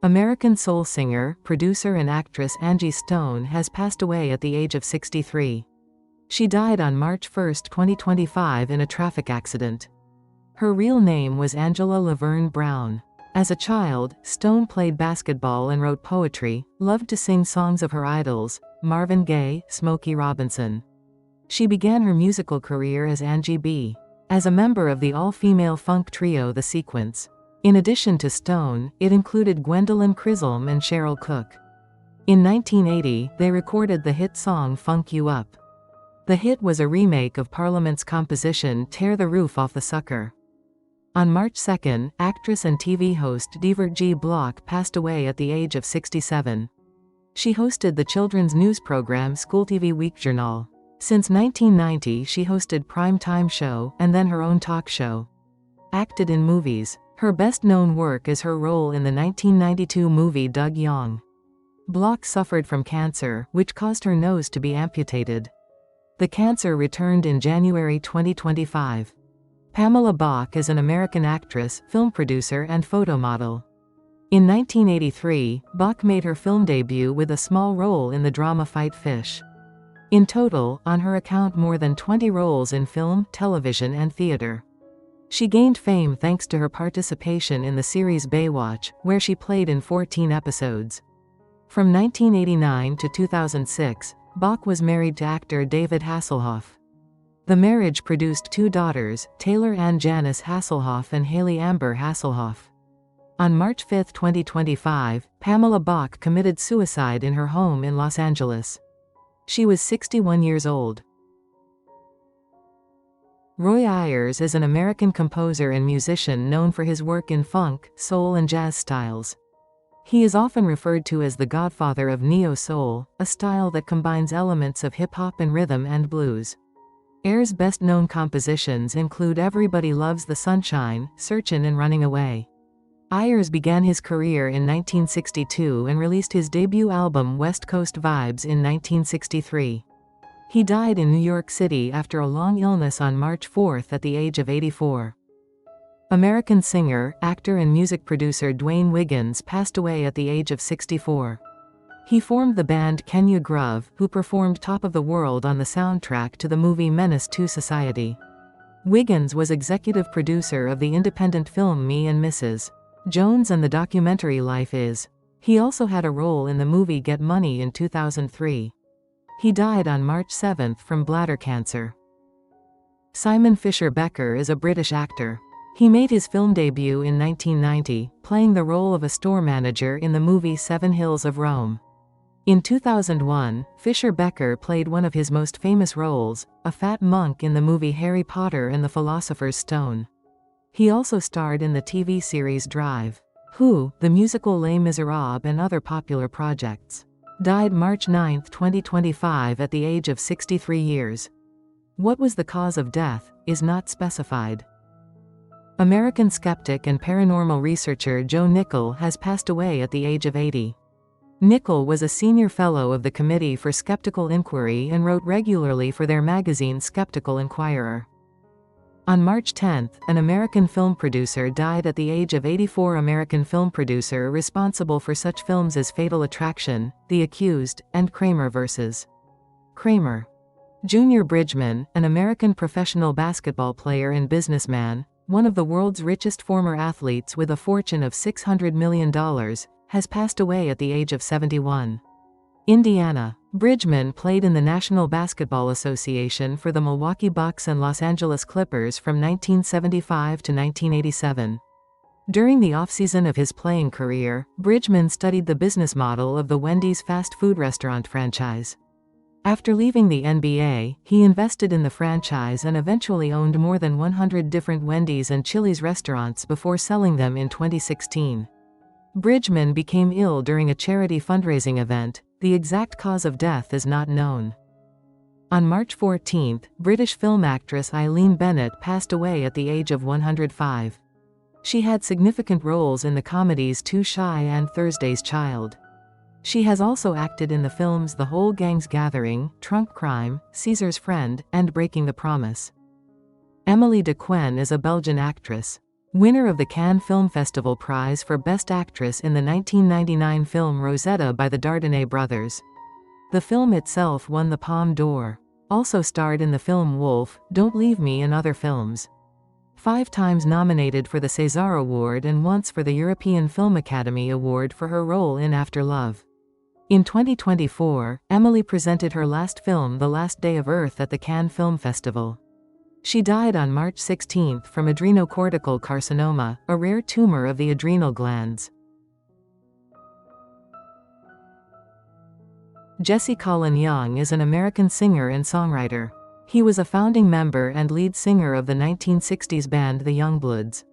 American soul singer, producer and actress Angie Stone has passed away at the age of 63. She died on March 1, 2025 in a traffic accident. Her real name was Angela Laverne Brown. As a child, Stone played basketball and wrote poetry, loved to sing songs of her idols, Marvin Gaye, Smokey Robinson. She began her musical career as Angie B. as a member of the all-female funk trio The Sequence. In addition to Stone, it included Gwendolyn Chisholm and Cheryl Cook. In 1980, they recorded the hit song Funk You Up. The hit was a remake of Parliament's composition Tear the Roof Off the Sucker. On March 2, actress and TV host Devert G. Block passed away at the age of 67. She hosted the children's news program School TV Week Journal. Since 1990 she hosted Prime Time Show, and then her own talk show. Acted in movies. Her best-known work is her role in the 1992 movie Doug Young. Block suffered from cancer, which caused her nose to be amputated. The cancer returned in January 2025. Pamela Bach is an American actress, film producer and photo model. In 1983, Bach made her film debut with a small role in the drama Fight Fish. In total, on her account more than 20 roles in film, television and theater. She gained fame thanks to her participation in the series Baywatch, where she played in 14 episodes. From 1989 to 2006, Bach was married to actor David Hasselhoff. The marriage produced 2 daughters, Taylor Ann Janice Hasselhoff and Haley Amber Hasselhoff. On March 5, 2025, Pamela Bach committed suicide in her home in Los Angeles. She was 61 years old. Roy Ayers is an American composer and musician known for his work in funk, soul and jazz styles. He is often referred to as the godfather of neo-soul, a style that combines elements of hip-hop and rhythm and blues. Ayers' best-known compositions include Everybody Loves the Sunshine, Searchin' and Running Away. Ayers began his career in 1962 and released his debut album West Coast Vibes in 1963. He died in New York City after a long illness on March 4 at the age of 84. American singer, actor and music producer Dwayne Wiggins passed away at the age of 64. He formed the band Kenya Grove, who performed Top of the World on the soundtrack to the movie Menace to Society. Wiggins was executive producer of the independent film Me and Mrs. Jones and the documentary Life Is. He also had a role in the movie Get Money in 2003. He died on March 7 from bladder cancer. Simon Fisher Becker is a British actor. He made his film debut in 1990, playing the role of a store manager in the movie 7 Hills of Rome. In 2001, Fisher Becker played one of his most famous roles, a fat monk in the movie Harry Potter and the Philosopher's Stone. He also starred in the TV series Drive. Who, the musical Les Miserables and other popular projects. Died March 9, 2025 at the age of 63 years. What was the cause of death, is not specified. American skeptic and paranormal researcher Joe Nickell has passed away at the age of 80. Nickell was a senior fellow of the Committee for Skeptical Inquiry and wrote regularly for their magazine Skeptical Inquirer. On March 10, an American film producer died at the age of 84. American film producer responsible for such films as Fatal Attraction, The Accused, and Kramer vs. Kramer. Junior Bridgman, an American professional basketball player and businessman, one of the world's richest former athletes with a fortune of $600 million, has passed away at the age of 71. Indiana. Bridgman played in the National Basketball Association for the Milwaukee Bucks and Los Angeles Clippers from 1975 to 1987. During the off-season of his playing career, Bridgman studied the business model of the Wendy's fast food restaurant franchise. After leaving the NBA, he invested in the franchise and eventually owned more than 100 different Wendy's and Chili's restaurants before selling them in 2016. Bridgman became ill during a charity fundraising event. The exact cause of death is not known. On March 14, British film actress Eileen Bennett passed away at the age of 105. She had significant roles in the comedies Too Shy and Thursday's Child. She has also acted in the films The Whole Gang's Gathering, Trunk Crime, Caesar's Friend, and Breaking the Promise. Emily de Quenne is a Belgian actress. Winner of the Cannes Film Festival Prize for Best Actress in the 1999 film Rosetta by the Dardenne brothers. The film itself won the Palme d'Or. Also starred in the film Wolf, Don't Leave Me and other films. 5 times nominated for the César Award and once for the European Film Academy Award for her role in After Love. In 2024, Emily presented her last film The Last Day of Earth at the Cannes Film Festival. She died on March 16 from adrenocortical carcinoma, a rare tumor of the adrenal glands. Jesse Colin Young is an American singer and songwriter. He was a founding member and lead singer of the 1960s band The Youngbloods.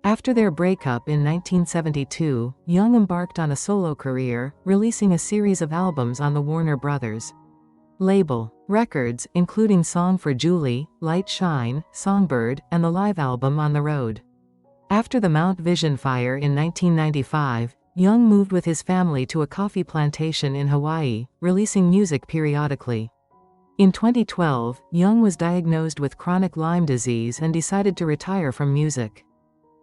After their breakup in 1972, Young embarked on a solo career, releasing a series of albums on the Warner Brothers label records, including Song for Julie, Light Shine, Songbird, and the live album On the Road. After the Mount Vision fire in 1995, Young moved with his family to a coffee plantation in Hawaii, releasing music periodically. In 2012, Young was diagnosed with chronic Lyme disease and decided to retire from music.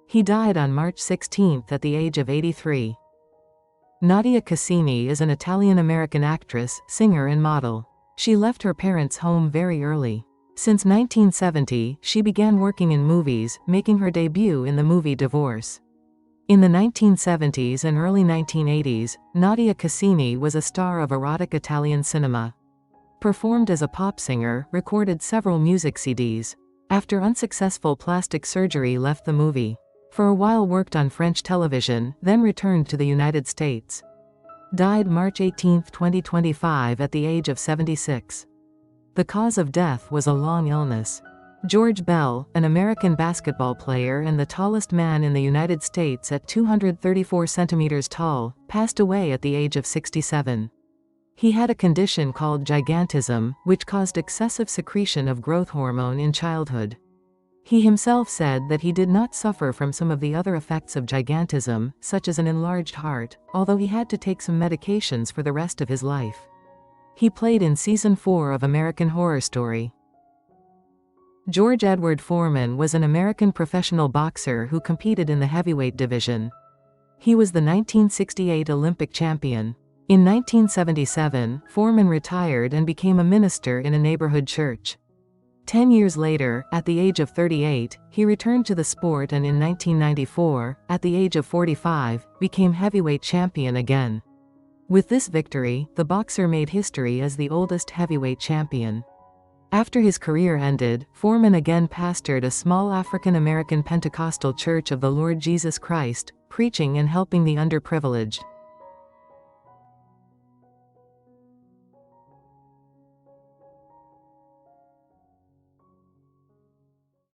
He died on March 16 at the age of 83. Nadia Cassini is an Italian-American actress, singer and model. She left her parents' home very early. Since 1970, she began working in movies, making her debut in the movie Divorce. In the 1970s and early 1980s, Nadia Cassini was a star of erotic Italian cinema. Performed as a pop singer, recorded several music CDs. After unsuccessful plastic surgery left the movie. For a while worked on French television, then returned to the United States. Died March 18, 2025 at the age of 76. The cause of death was a long illness. George Bell, an American basketball player and the tallest man in the United States at 234 centimeters tall, passed away at the age of 67. He had a condition called gigantism, which caused excessive secretion of growth hormone in childhood. He himself said that he did not suffer from some of the other effects of gigantism, such as an enlarged heart, although he had to take some medications for the rest of his life. He played in Season 4 of American Horror Story. George Edward Foreman was an American professional boxer who competed in the heavyweight division. He was the 1968 Olympic champion. In 1977, Foreman retired and became a minister in a neighborhood church. 10 years later, at the age of 38, he returned to the sport and in 1994, at the age of 45, became heavyweight champion again. With this victory, the boxer made history as the oldest heavyweight champion. After his career ended, Foreman again pastored a small African-American Pentecostal Church of the Lord Jesus Christ, preaching and helping the underprivileged.